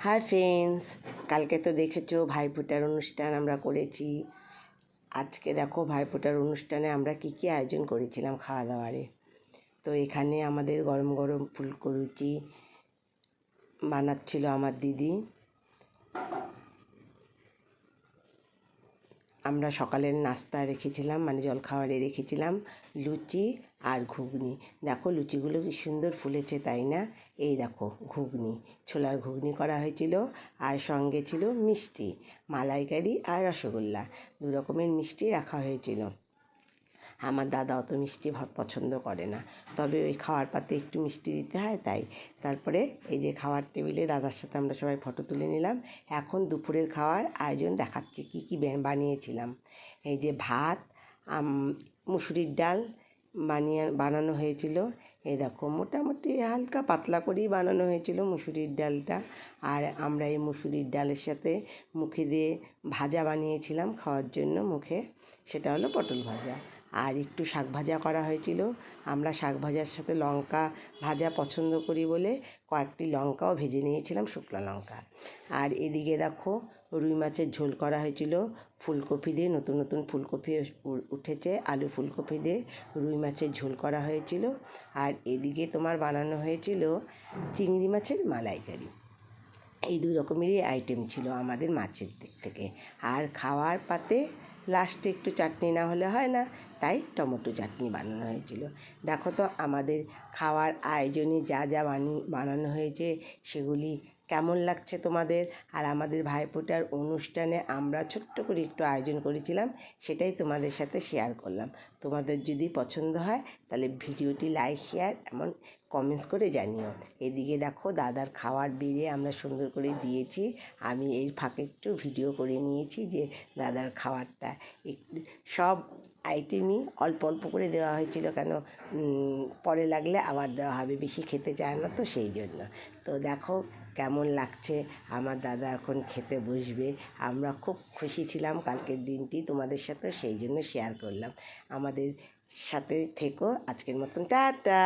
Hi friends, কালকে তো দেখেছো ভাইফোঁটার অনুষ্ঠান আমরা করেছি। আজকে দেখো ভাইফোঁটার অনুষ্ঠানে আমরা কি কি আয়োজন করেছিলাম খাওয়া দাওয়ারে। তো এখানে আমাদের গরম গরম ফুলকো লুচি বানাচ্ছিল আমার দিদি। আমরা সকালের নাস্তা রেখেছিলাম, মানে জলখাবারে রেখেছিলাম লুচি আর ঘুগনি। দেখো লুচিগুলো কি সুন্দর ফুলেছে, তাই না? এই দেখো ঘুগনি, ছোলার ঘুগনি করা হয়েছিল, আর সঙ্গে ছিল মিষ্টি, মালাইকারি আর রসগোল্লা। দু রকমের মিষ্টি রাখা হয়েছিল। আমার দাদা অত মিষ্টি পছন্দ করে না, তবে ওই খাওয়ার পাতে একটু মিষ্টি দিতে হয় তাই। তারপরে এই যে খাওয়ার টেবিলে দাদার সাথে আমরা সবাই ফটো তুলে নিলাম। এখন দুপুরের খাওয়ার আয়োজন দেখাচ্ছি কী কী বানিয়েছিলাম। এই যে ভাত, মুসুরির ডাল বানানো হয়েছিল। এই দেখো মোটামুটি হালকা পাতলা করেই বানানো হয়েছিল মুসুরির ডালটা। আর আমরা এই মুসুরির ডালের সাথে মুখে দিয়ে ভাজা বানিয়েছিলাম খাওয়ার জন্য মুখে, সেটা হলো পটল ভাজা। আর একটু শাক ভাজা করা হয়েছিল। আমরা শাক ভাজার সাথে লঙ্কা ভাজা পছন্দ করি বলে কয়েকটি লঙ্কাও ভেজে নিয়েছিলাম, শুকনো লঙ্কা। আর এদিকে দেখো রুই মাছের ঝোল করা হয়েছিল ফুলকপি দিয়ে, নতুন নতুন ফুলকপি উঠেছে, আলু ফুলকপি দিয়ে রুই মাছের ঝোল করা হয়েছিল। আর এদিকে তোমার বানানো হয়েছিল চিংড়ি মাছের মালাইকারি। এই দুই রকমেরই আইটেম ছিল আমাদের মাছের দিক থেকে। আর খাওয়ার পাতে লাস্টে একটু চাটনি না হলে হয় না, তাই টমেটো চাটনি বানানো হয়েছিল। দেখো তো আমাদের খাওয়ার আয়োজনে যা যা বানানো হয়েছে সেগুলি কেমন লাগছে তোমাদের। আর আমাদের ভাইফোঁটার অনুষ্ঠানে আমরা ছোট্ট করে একটু আয়োজন করেছিলাম, সেটাই তোমাদের সাথে শেয়ার করলাম। তোমাদের যদি পছন্দ হয় তাহলে ভিডিওটি লাইক, শেয়ার এমন কমেন্টস করে জানিও। এদিকে দেখো দাদার খাওয়ার বেড়ে আমরা সুন্দর করে দিয়েছি। আমি এই ফাঁকে একটু ভিডিও করে নিয়েছি যে দাদার খাবারটা একটু সব আইটেমই অল্প অল্প করে দেওয়া হয়েছিল, কেন পরে লাগলে আবার দেওয়া হবে, বেশি খেতে চায় না তো সেই জন্য। তো দেখো কেমন লাগছে, আমার দাদা এখন খেতে বসবে। আমরা খুব খুশি ছিলাম কালকের দিনটি তোমাদের সাথে, সেই জন্য শেয়ার করলাম। আমাদের সাথে থেকো। আজকের মতন টাটা।